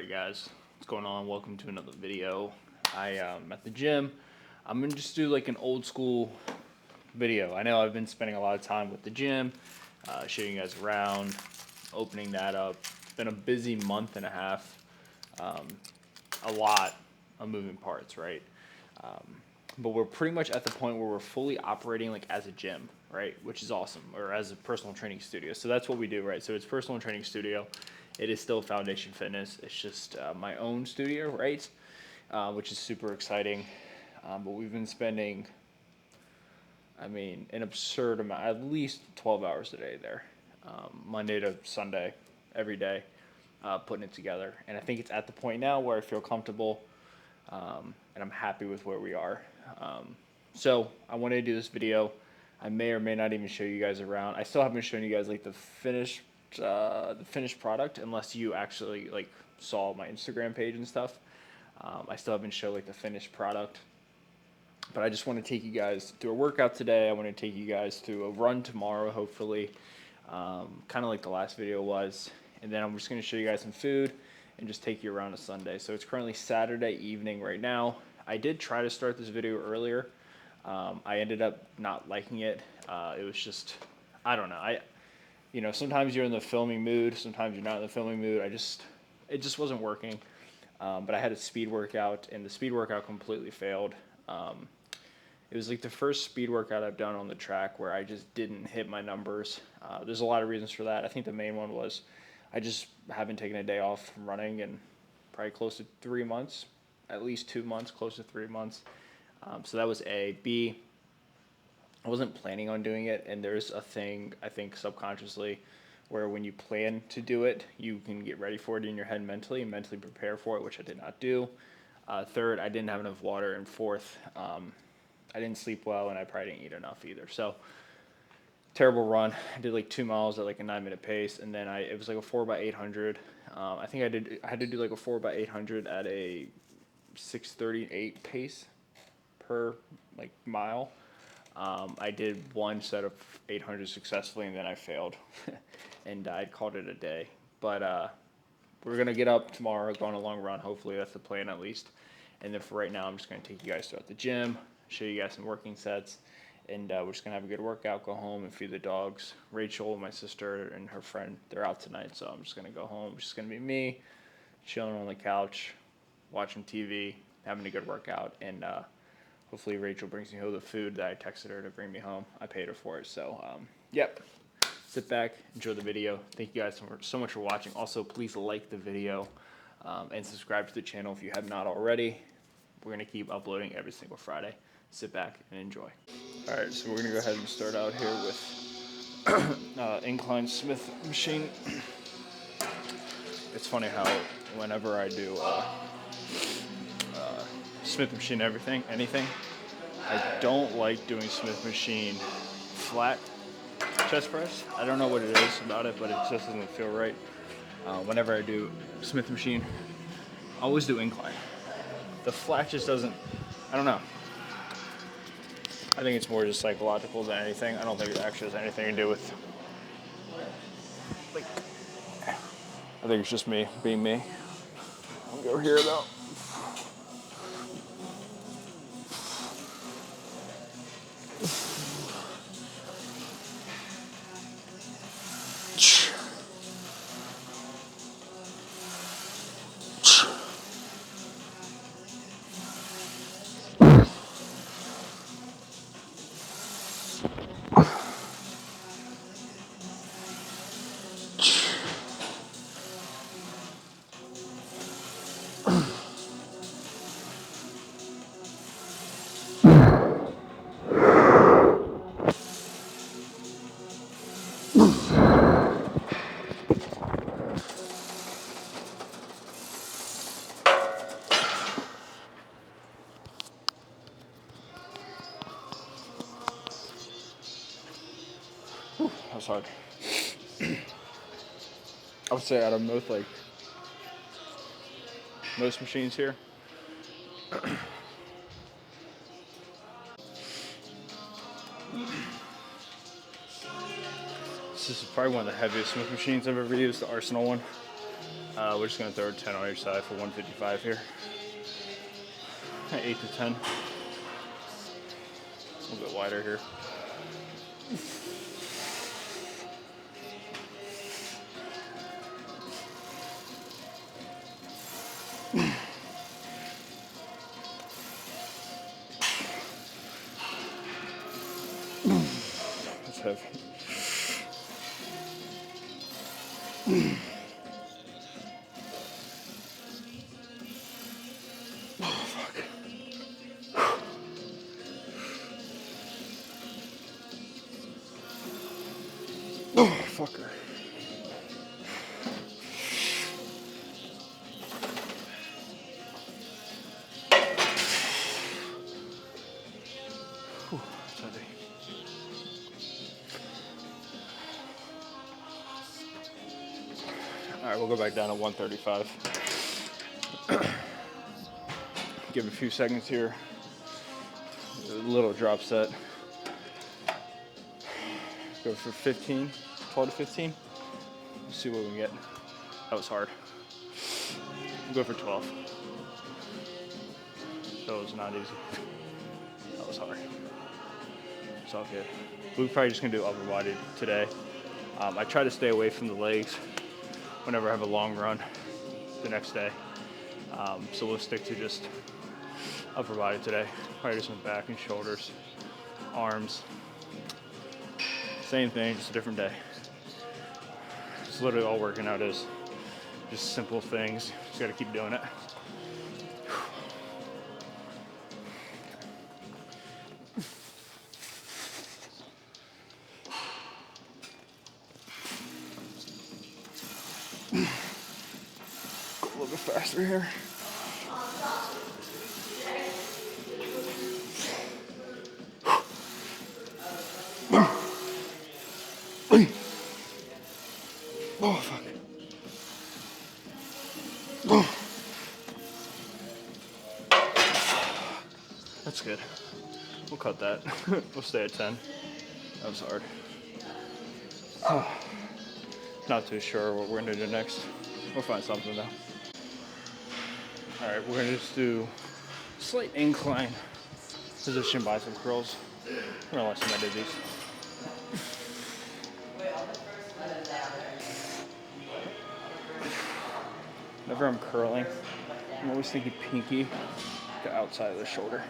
Guys, what's going on? Welcome to another video. I am at the gym. I'm gonna just do like an old school video. I know I've been spending a lot of time with the gym, showing you guys around, opening that up. It's been a busy month and a half. A lot of moving parts, right? But we're pretty much at the point where we're fully operating like as a gym, right? Which is awesome, or as a personal training studio. So that's what we do, right? So it's personal training studio. It is still Foundation Fitness. It's just my own studio, right? Which is super exciting. But we've been spending, an absurd amount, at least 12 hours a day there, Monday to Sunday, every day, putting it together. And I think it's at the point now where I feel comfortable and I'm happy with where we are. So I wanted to do this video. I may or may not even show you guys around. I still haven't shown you guys like the finished product, unless you actually like saw my Instagram page and stuff. I still haven't shown like the finished product, but I just want to take you guys through a workout today. I want to take you guys through a run tomorrow, hopefully, kind of like the last video was, and then I'm just going to show you guys some food and just take you around a Sunday. So it's currently Saturday evening right now. I did try to start this video earlier. I ended up not liking it. It was just, I don't know. Sometimes you're in the filming mood, sometimes you're not in the filming mood. It just wasn't working. But I had a speed workout, and the speed workout completely failed. It was like the first speed workout I've done on the track where I just didn't hit my numbers. There's a lot of reasons for that. I think the main one was I just haven't taken a day off from running in probably close to 3 months, at least 2 months, close to 3 months. So that was A. B, I wasn't planning on doing it, and there's a thing, I think, subconsciously, where when you plan to do it, you can get ready for it in your head mentally and mentally prepare for it, which I did not do. Third, I didn't have enough water, and fourth, I didn't sleep well, and I probably didn't eat enough either. So, terrible run. I did like 2 miles at like a 9-minute pace, and then it was like a 4x800. I think I had to do like a 4x800 at a 6:38 pace per like mile. I did one set of 800 successfully, and then I failed, and I called it a day. But we're gonna get up tomorrow, go on a long run. Hopefully, that's the plan at least. And then for right now, I'm just gonna take you guys throughout the gym, show you guys some working sets, and we're just gonna have a good workout. Go home and feed the dogs. Rachel, my sister, and her friend, they're out tonight, so I'm just gonna go home. It's just gonna be me, chilling on the couch, watching TV, having a good workout, and hopefully Rachel brings me home the food that I texted her to bring me home. I paid her for it. So, yep. Sit back, enjoy the video. Thank you guys so much for watching. Also, please like the video and subscribe to the channel if you have not already. We're going to keep uploading every single Friday. Sit back and enjoy. All right, so we're going to go ahead and start out here with incline Smith machine. It's funny how whenever I do Smith machine anything, I don't like doing Smith machine flat chest press. I don't know what it is about it, but it just doesn't feel right. Whenever I do Smith machine, I always do incline. The flat just doesn't, I don't know. I think it's more just psychological than anything. I don't think it actually has anything to do with, I think it's just me being me. I'll go here though. That was hard. I would say out of most machines here, this is probably one of the heaviest Smith machines I've ever used, the Arsenal one. We're just gonna throw a 10 on each side for 155 here. 8 to 10. A little bit wider here. That's heavy. Oh, fucker. Whew, that's heavy. All right, we'll go back down to 135. Give it a few seconds here. A little drop set. Go for 15, 12 to 15. Let's see what we can get. That was hard. We'll go for 12. That was not easy. That was hard. It's all good. We're probably just gonna do upper body today. I try to stay away from the legs whenever I have a long run the next day. So we'll stick to just upper body today. Probably do some back and shoulders, arms. Same thing, just a different day. It's literally all working out is just simple things. Just gotta keep doing it. Go a little bit faster here. Oh, fuck. Oh. That's good. We'll cut that. We'll stay at 10. That was hard. Oh. Not too sure what we're gonna do next. We'll find something though. All right, we're gonna just do slight incline position bicep curls. I don't know last time I did these. Whenever I'm curling, I'm always thinking pinky to outside of the shoulder.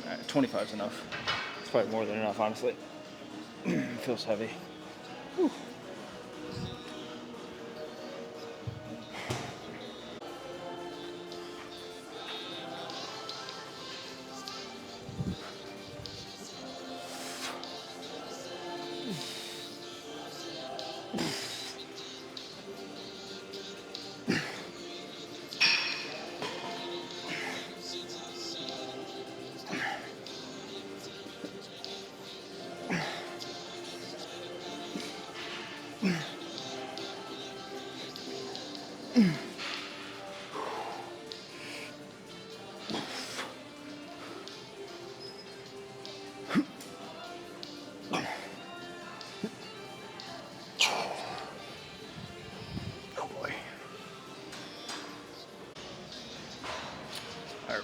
Alright, 25 is enough. It's probably more than enough, honestly. Feels heavy. Whew.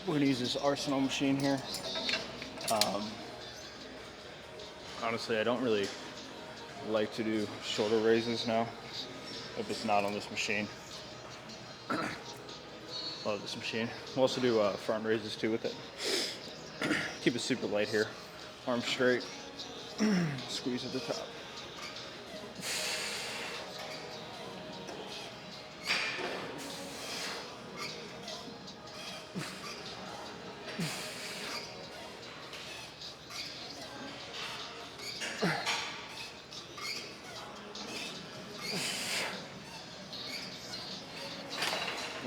We're gonna use this Arsenal machine here. Honestly, I don't really like to do shoulder raises now if it's not on this machine. Love this machine. We'll also do front raises too with it. Keep it super light here. Arms straight. Squeeze at the top.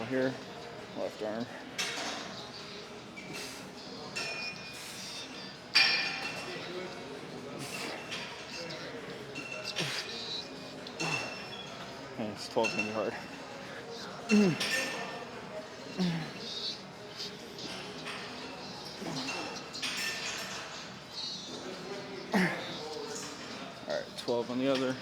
here. Left arm. And it's 12 is gonna be hard. All right, 12 on the other.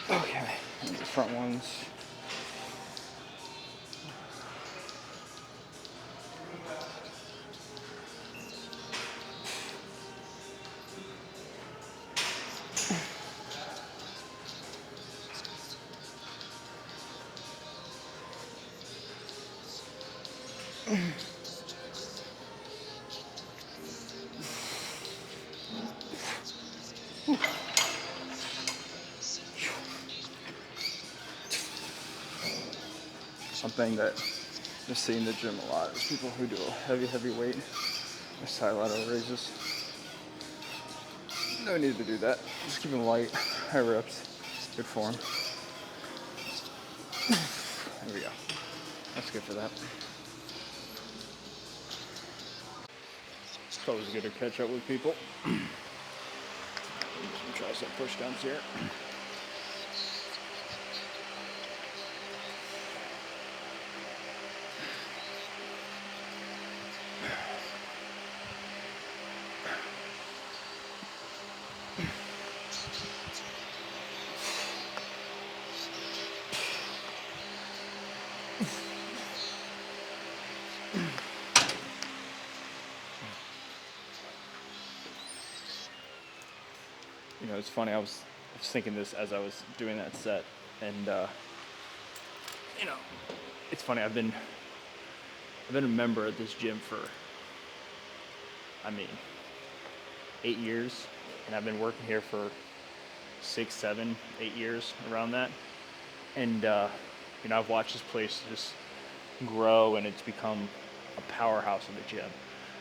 Okay, and the front ones. Something that I see in the gym a lot is people who do heavy weight or side lateral raises. No need to do that. Just keep them light, high reps, good form. There we go. That's good for that. It's always good to catch up with people. Some tricep push downs here. You know, it's funny. I was thinking this as I was doing that set, and you know, it's funny. I've been a member at this gym for, 8 years, and I've been working here for 6, 7, 8 years, around that. And you know, I've watched this place just grow, and it's become a powerhouse of a gym.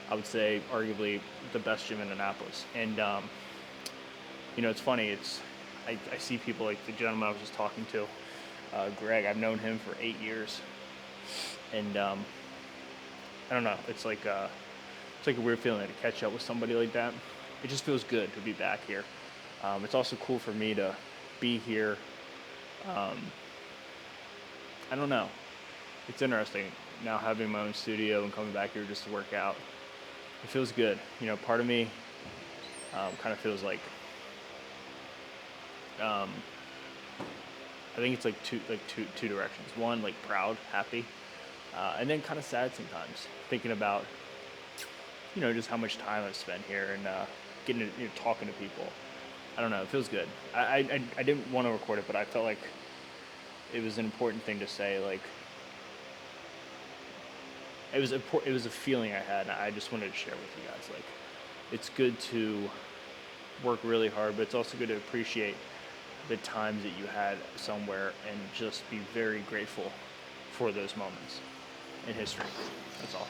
I would say arguably the best gym in Annapolis. And you know, it's funny. I see people like the gentleman I was just talking to, Greg. I've known him for 8 years, and I don't know. It's like a weird feeling to catch up with somebody like that. It just feels good to be back here. It's also cool for me to be here. I don't know. It's interesting now having my own studio and coming back here just to work out. It feels good. You know, part of me kind of feels like I think it's like two directions. One, like proud, happy, and then kind of sad sometimes, thinking about, you know, just how much time I've spent here and getting to, you know, talking to people. I don't know. It feels good. I didn't want to record it, but I felt like it was an important thing to say. Like, it was a feeling I had, and I just wanted to share with you guys. Like, it's good to work really hard, but it's also good to appreciate the times that you had somewhere and just be very grateful for those moments in history. That's all.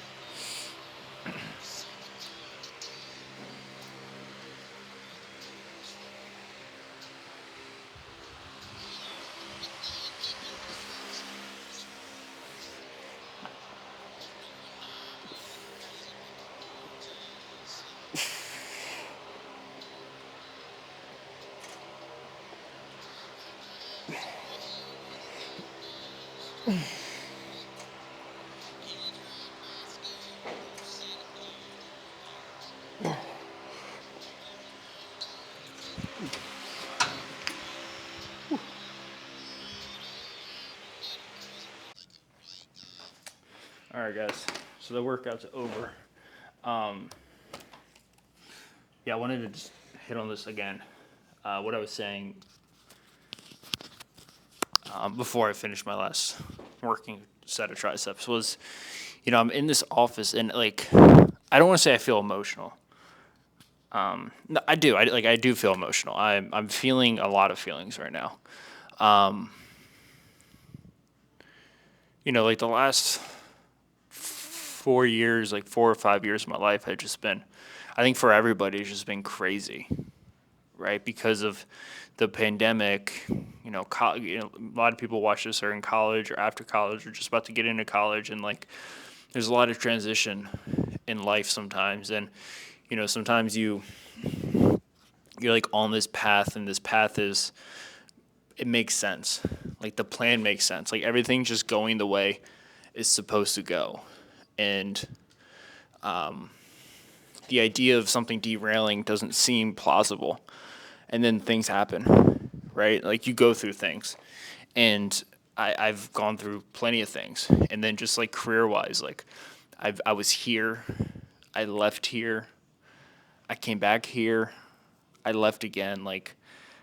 All right, guys. So the workout's over. Um, yeah, I wanted to just hit on this again. What I was saying before I finished my last working set of triceps was, I'm in this office and like, I don't want to say I feel emotional. No, I do. I do feel emotional. I'm feeling a lot of feelings right now. Like the last 4 years, like 4 or 5 years of my life had just been, I think for everybody, it's just been crazy, right? Because of the pandemic, a lot of people watch this are in college or after college or just about to get into college, and like, there's a lot of transition in life sometimes, and sometimes you're like on this path, and this path it makes sense, like the plan makes sense, like everything's just going the way it's supposed to go, and the idea of something derailing doesn't seem plausible, and then things happen, right? Like you go through things, and I've gone through plenty of things, and then just like career wise, like I was here, I left here, I came back here, I left again, like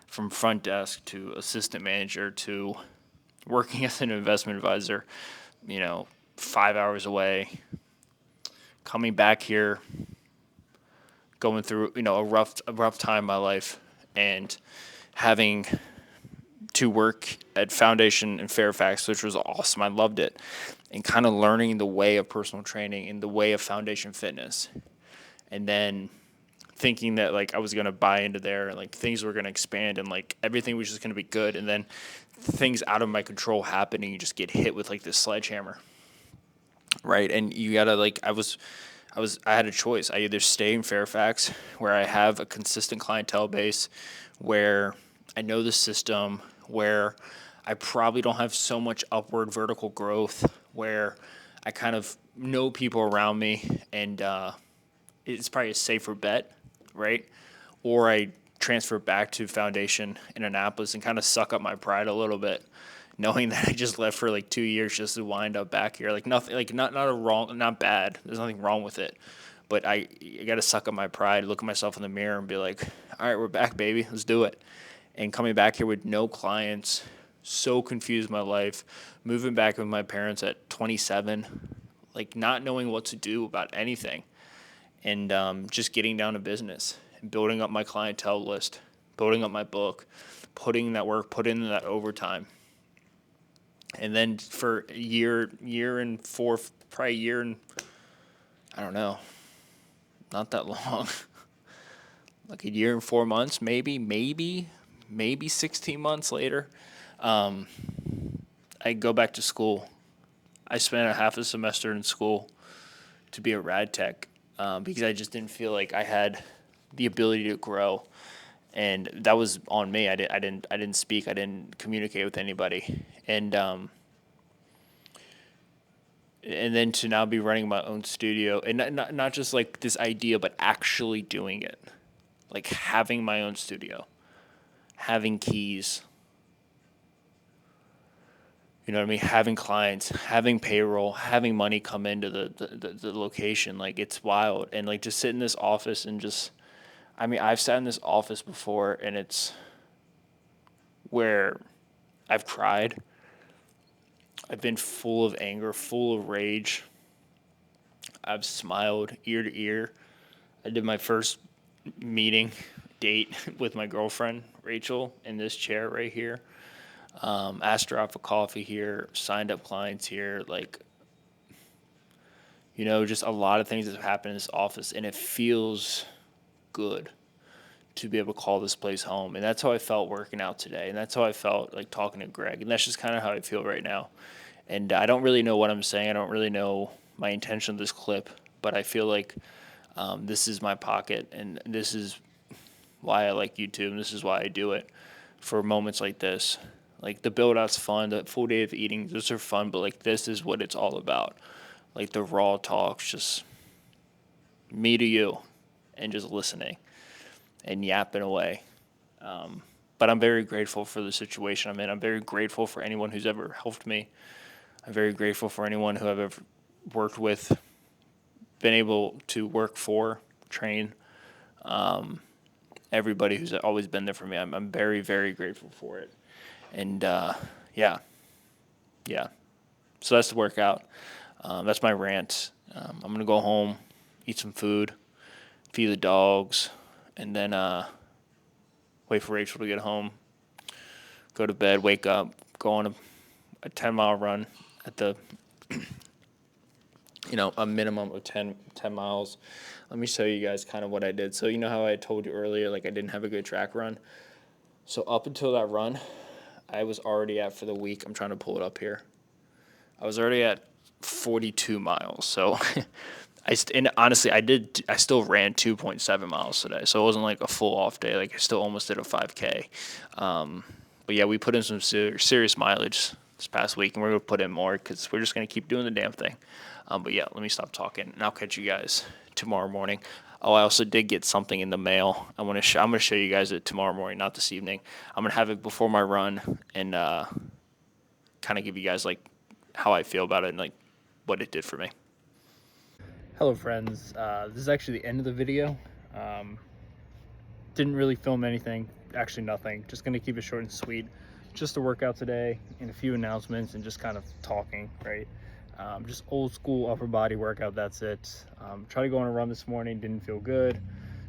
from front desk to assistant manager to working as an investment advisor, 5 hours away, coming back here, going through a rough time in my life, and having to work at Foundation in Fairfax, which was awesome. I loved it, and kind of learning the way of personal training and the way of Foundation Fitness, and then thinking that like I was gonna buy into there and like things were gonna expand and like everything was just gonna be good, and then things out of my control happen and you just get hit with like this sledgehammer, right? And you gotta like I had a choice. I either stay in Fairfax where I have a consistent clientele base, where I know the system, where I probably don't have so much upward vertical growth, where I kind of know people around me, and it's probably a safer bet, right? Or I transfer back to Foundation in Annapolis and kind of suck up my pride a little bit, knowing that I just left for like 2 years just to wind up back here. Like nothing, like not bad. There's nothing wrong with it, but I got to suck up my pride, look at myself in the mirror, and be like, all right, we're back, baby. Let's do it. And coming back here with no clients, so confused my life, moving back with my parents at 27, like not knowing what to do about anything, and just getting down to business and building up my clientele list, building up my book, putting in that work, putting in that overtime. And then for a year and four, probably a year and, I don't know, not that long, like a year and 4 months, maybe 16 months later, I go back to school. I spent a half a semester in school to be a rad tech, because I just didn't feel like I had the ability to grow, and that was on me. I didn't speak. I didn't communicate with anybody, and then to now be running my own studio, and not just like this idea, but actually doing it, like having my own studio, having keys. You know what I mean? Having clients, having payroll, having money come into the location. Like, it's wild. And, like, just sit in this office and just, I mean, I've sat in this office before, and it's where I've cried. I've been full of anger, full of rage. I've smiled ear to ear. I did my first date with my girlfriend, Rachel, in this chair right here. Asked her out for coffee here, signed up clients here, like, just a lot of things that have happened in this office, and it feels good to be able to call this place home. And that's how I felt working out today, and that's how I felt like talking to Greg, and that's just kind of how I feel right now. And I don't really know what I'm saying. I don't really know my intention of this clip, but I feel like this is my pocket, and this is why I like YouTube, and this is why I do it, for moments like this. Like, the build out's fun, the full day of eating, those are fun, but like, this is what it's all about. Like, the raw talks, just me to you, and just listening and yapping away. But I'm very grateful for the situation I'm in. I'm very grateful for anyone who's ever helped me. I'm very grateful for anyone who I've ever worked with, been able to work for, train, everybody who's always been there for me. I'm very, very grateful for it. And yeah, yeah. So that's the workout. That's my rant. I'm going to go home, eat some food, feed the dogs, and then wait for Rachel to get home, go to bed, wake up, go on a 10-mile run at the, a minimum of 10 miles. Let me show you guys kind of what I did. So you know how I told you earlier, like I didn't have a good track run? So up until that run, I was already at, for the week, I'm trying to pull it up here. I was already at 42 miles. So and honestly, I still ran 2.7 miles today. So it wasn't like a full off day. Like I still almost did a 5K. But yeah, we put in some serious mileage this past week, and we're going to put in more because we're just going to keep doing the damn thing. But yeah, let me stop talking, and I'll catch you guys tomorrow morning. Oh, I also did get something in the mail. I'm going to show you guys it tomorrow morning, not this evening. I'm going to have it before my run and kind of give you guys like how I feel about it and like what it did for me. Hello friends, this is actually the end of the video. Didn't really film anything, actually nothing, just gonna keep it short and sweet. Just a workout today and a few announcements and just kind of talking, right? Just old school upper body workout, that's it. Tried to go on a run this morning, didn't feel good,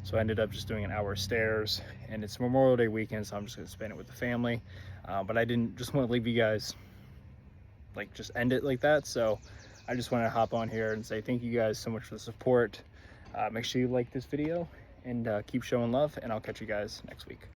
so I ended up just doing an hour of stairs, and it's Memorial Day weekend, so I'm just gonna spend it with the family. But I didn't just want to leave you guys like just end it like that, so I just want to hop on here and say thank you guys so much for the support. Make sure you like this video and keep showing love, and I'll catch you guys next week.